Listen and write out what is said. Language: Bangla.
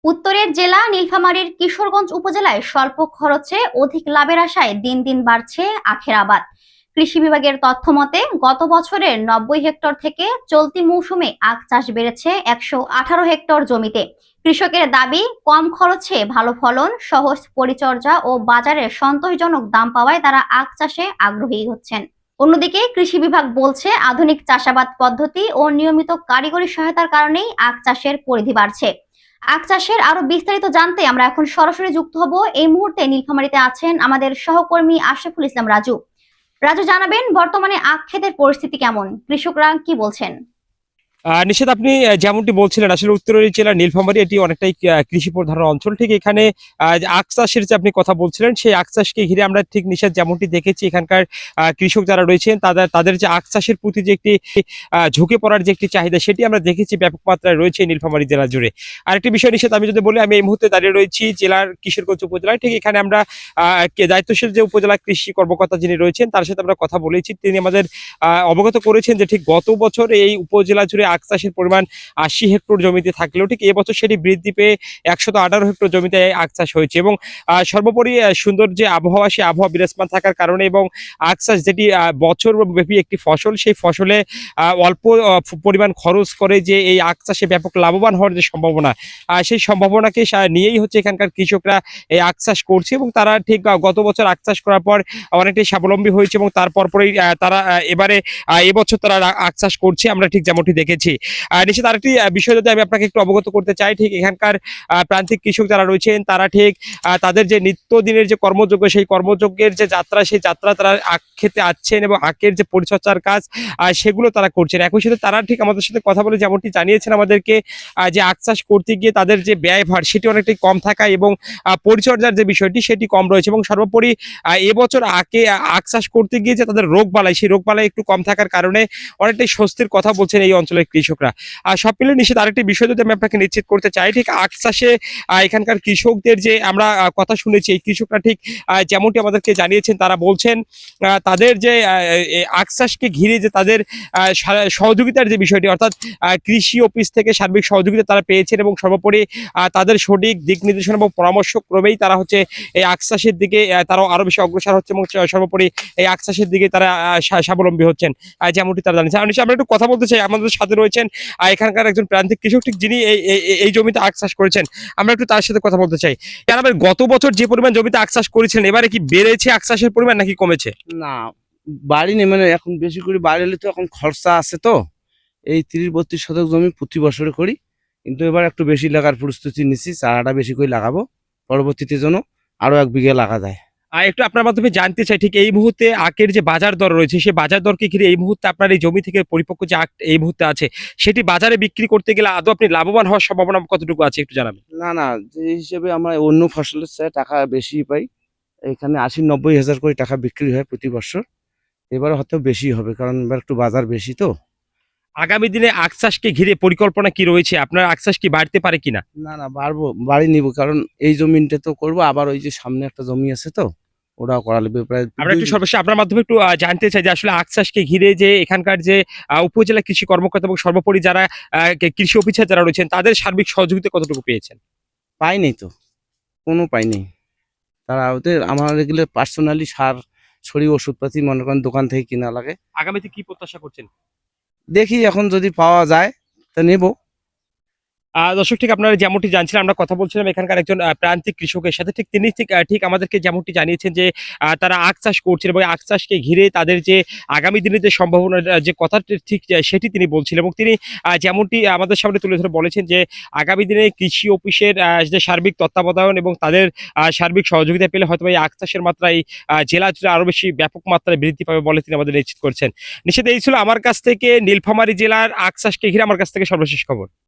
উত্তরের জেলা নীলফামারীর কিশোরগঞ্জ উপজেলায় স্বল্প খরচে অধিক লাভের আশায় দিন দিন বাড়ছে আখের আবাদ। কৃষি বিভাগের তথ্য মতে গত বছরের 90 হেক্টর থেকে চলতি মৌসুমে আখ চাষ বেড়েছে 118 হেক্টর জমিতে। কৃষকের দাবি, কম খরচে ভালো ফলন, সহজ পরিচর্যা ও বাজারে সন্তোষজনক দাম পাওয়ায় তারা আখ চাষে আগ্রহী হচ্ছেন। অন্যদিকে কৃষি বিভাগ বলছে, আধুনিক চাষাবাদ পদ্ধতি ও নিয়মিত কারিগরি সহায়তার কারণেই আখ চাষের পরিধি বাড়ছে। আখ চাষের আরো বিস্তারিত জানতে আমরা এখন সরাসরি যুক্ত হব। এই মুহূর্তে নীলফামারীতে আছেন আমাদের সহকর্মী আশরাফুল ইসলাম রাজু। রাজু, জানাবেন বর্তমানে আখ ক্ষেতের পরিস্থিতি কেমন, কৃষকরা কি বলছেন? নিশাদ, আপনি যেমনটি বলছিলেন, আসলে উত্তরের জেলা নীলফামারী এটি অনেকটাই কৃষি প্রধান অঞ্চল। ঠিক এখানে যে আখ চাষের যে আপনি কথা বলছিলেন, সেই আখ চাষকে ঘিরে আমরা ঠিক নিশাদ যেমনটি দেখেছি, এখানকার কৃষক যারা রয়েছেন তাদের যে আখ চাষের প্রতি যে একটি ঝুঁকে পড়ার যে একটি চাহিদা, সেটি আমরা দেখেছি ব্যাপক মাত্রায় রয়েছে নীলফামারী জেলা জুড়ে। আরেকটি বিষয় নিশাদ, আমি যদি বলি, আমি এই মুহূর্তে দাঁড়িয়ে রয়েছি জেলার কিশোরগঞ্জ উপজেলায়। ঠিক এখানে আমরা দায়িত্বশীল যে উপজেলা কৃষি কর্মকর্তা যিনি রয়েছেন, তার সাথে আমরা কথা বলেছি। তিনি আমাদের অবগত করেছেন যে ঠিক গত বছর এই উপজেলা জুড়ে আখ চাষের পরিমাণ 80 হেক্টর জমিতে থাকলেও ঠিক এবছর সেটি বৃদ্ধি পেয়ে 118 হেক্টর জমিতে আখ চাষ হয়েছে। এবং সর্বোপরি সুন্দর যে আবহাওয়া, সেই আবহাওয়া বিরাজমান থাকার কারণে এবং আখ চাষ যেটি বছর ব্যাপী একটি ফসল, সেই ফসলে অল্প পরিমাণ খরচ করে যে এই আখ চাষে ব্যাপক লাভবান হওয়ার যে সম্ভাবনা, সেই সম্ভাবনাকে নিয়েই হচ্ছে এখানকার কৃষকরা এই আখ চাষ করছে। এবং তারা ঠিক গত বছর আখ চাষ করার পর অনেকটাই স্বাবলম্বী হয়েছে এবং তারপর পরেই তারা এবারে এবছর তারা আখ চাষ করছে, আমরা ঠিক যেমনটি দেখেছি। নিশ্চিত আরেকটি বিষয় যদি আমি আপনাকে একটু অবগত করতে চাই, ঠিক এখানকার প্রান্তিক কৃষক যারা রয়েছেন, তারা ঠিক তাদের যে নিত্যদিনের যে কর্মযোগ্য, সেই কর্মযজ্ঞের যে যাত্রা, সেই যাত্রা তারা আখ খেতে আসছেন এবং আখের যে পরিচর্যার কাজ, সেগুলো তারা করছেন। একই সাথে তারা ঠিক আমাদের সাথে কথা বলে যেমনটি জানিয়েছেন আমাদেরকে, যে আখ চাষ করতে গিয়ে তাদের যে ব্যয়ভার, সেটি অনেকটাই কম থাকা এবং পরিচর্যার যে বিষয়টি, সেটি কম রয়েছে। এবং সর্বোপরি এবছর আখ চাষ করতে গিয়ে যে তাদের রোগবালাই, সেই রোগবালাই একটু কম থাকার কারণে অনেকটাই স্বস্তির কথা বলছেন এই অঞ্চলের কৃষকরা। আর সব মিলে নিশ্চিত আরেকটি বিষয় যদি আমি আপনাকে নিশ্চিত করতে চাই, ঠিক আখ চাষে এখানকার কৃষকদের যে আমরা কথা শুনেছি, এই কৃষকরা ঠিক যেমনটি আমাদেরকে জানিয়েছেন, তারা বলছেন তাদের যে আখ চাষকে ঘিরে যে তাদের সহযোগিতার যে বিষয়টি, অর্থাৎ কৃষি অফিস থেকে সার্বিক সহযোগিতা তারা পেয়েছেন এবং সর্বোপরি তাদের সঠিক দিক নির্দেশনা এবং পরামর্শ ক্রমেই তারা হচ্ছে এই আখ চাষের দিকে তারাও আরো বেশি অগ্রসর হচ্ছে এবং সর্বোপরি এই আখ চাষের দিকে তারা স্বাবলম্বী হচ্ছেন, যেমনটি তারা জানিয়েছেন। আমরা একটু কথা বলতে চাই, আমাদের সাথে রয়েছেন এখানকার একজন প্রান্তিক কৃষক, ঠিক যিনি এই জমিতে আখ চাষ করেছেন। আমরা একটু তার সাথে কথা বলতে চাই। জানাবেন, গত বছর যে পরিমাণ জমিতে আখ চাষ করেছিলেন, এবারে কি বেড়েছে আখ চাষের পরিমাণ নাকি কমেছে? না, বাড়ি নেই, মানে এখন বেশি করে বাড়ি হলে তো এখন খরচা আছে, তো এই 30-32 শতক জমি প্রতি বছরে করি, কিন্তু এবার একটু বেশি লাগার প্রস্তুতি নিচ্ছি, চারাটা বেশি করে লাগাবো, পরবর্তীতে যেন আরো 1 বিঘা লাগা যায়। আর একটু আপনার মাধ্যমে জানতে চাই, ঠিক এই মুহূর্তে আখের যে বাজার দর রয়েছে, সেই বাজার দরকে ঘিরে এই মুহূর্তে আপনার এই জমি থেকে পরিপক্ক যে আখ এই মুহূর্তে আছে, সেটি বাজারে বিক্রি করতে গেলে আদৌ আপনি লাভবান হওয়ার সম্ভাবনা কতটুকু আছে একটু জানাবেন। না না, যে হিসেবে আমরা অন্য ফসলের চেয়ে টাকা বেশি পাই, এখানে 80-90 হাজার করে টাকা বিক্রি হয় প্রতি বছর। এবারে হয়তো বেশি হবে, কারণ এবার একটু বাজার বেশি তো। আগামী দিনে আখ চাষকে ঘিরে পরিকল্পনা কি রয়েছে, আপনার আখ চাষ কি বাড়তে পারে কিনা? না না, বাড়ি নিব, কারণ এই জমিটা তো করবো, আবার ওই যে সামনে একটা জমি আছে, তো ওটাও করা লাগবে প্রায়। আমরা একটু সর্বশেষ আপনার মাধ্যমে একটু জানতে চাই যে আসলে আখ চাষকে ঘিরে যে এখানকার যে উপজেলা কৃষি কর্মকর্তা এবং সর্বোপরি যারা কৃষি অফিসার যারা রয়েছেন, তাদের সার্বিক সহযোগিতা কতটুকু পেয়েছেন? পাইনি তো, কোনো পাইনি। তারা ওদের আমার এগুলো পার্সোনালি সার ছড়ি ওষুধপাতি মনে করেন দোকান থেকে কিনা লাগে। আগামীতে কি প্রত্যাশা করছেন? দেখি এখন যদি পাওয়া যায় তা নেব। দর্শক, ঠিক আপনারা যেমনটি জানছিলেন, আমরা কথা বলছিলাম এখানকার একজন প্রান্তিক কৃষকের সাথে। ঠিক তিনি ঠিক আমাদেরকে যেমনটি জানিয়েছেন যে তারা আখ চাষ করছেন এবং আখ চাষকে ঘিরে তাদের যে আগামী দিনে যে সম্ভাবনা, যে কথাটি ঠিক সেটি তিনি বলছিলেন। এবং তিনি যেমনটি আমাদের সামনে তুলে ধরে বলেছেন যে আগামী দিনে কৃষি অফিসের যে সার্বিক তত্ত্বাবধান এবং তাদের সার্বিক সহযোগিতা পেলে হয়তো এই আখ চাষের মাত্রা এই জেলা জুড়ে আরো বেশি ব্যাপক মাত্রায় বৃদ্ধি পাবে বলে তিনি আমাদের নিশ্চিত করছেন। নিশ্চিত এই ছিল আমার কাছ থেকে নীলফামারী জেলার আখ চাষকে ঘিরে আমার কাছ থেকে সর্বশেষ খবর।